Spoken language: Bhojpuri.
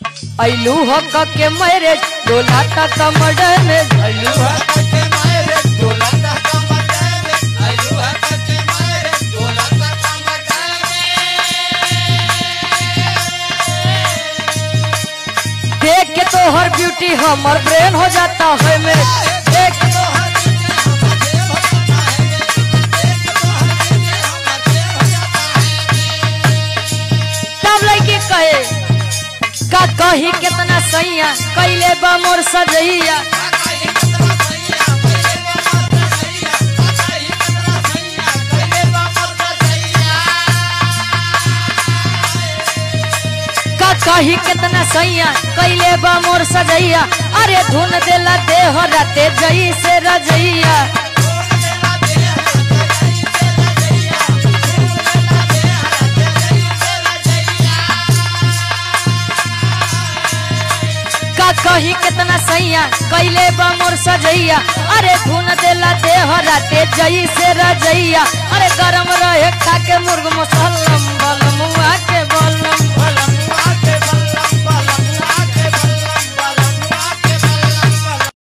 आइलू हक के मैरिज डोला तक मडन आइलू हक के मैरिज डोला तक मडन आइलू हक के मैरिज डोला तक मडन देख के तो हर ब्यूटी हमर ब्रेन हो जाता है में देख के तो हर कहे का कही कितना सैया कैले बा मोर सजैया का कही कितना सैया कैले बा मोर सजैया अरे धुन देला देह राते जई से रजैया कही कितना सैया कैले बा मोर सजैया अरे धुन देला देह राते जई से रजैया अरे गरम रहे खा के मुर्ग मसाला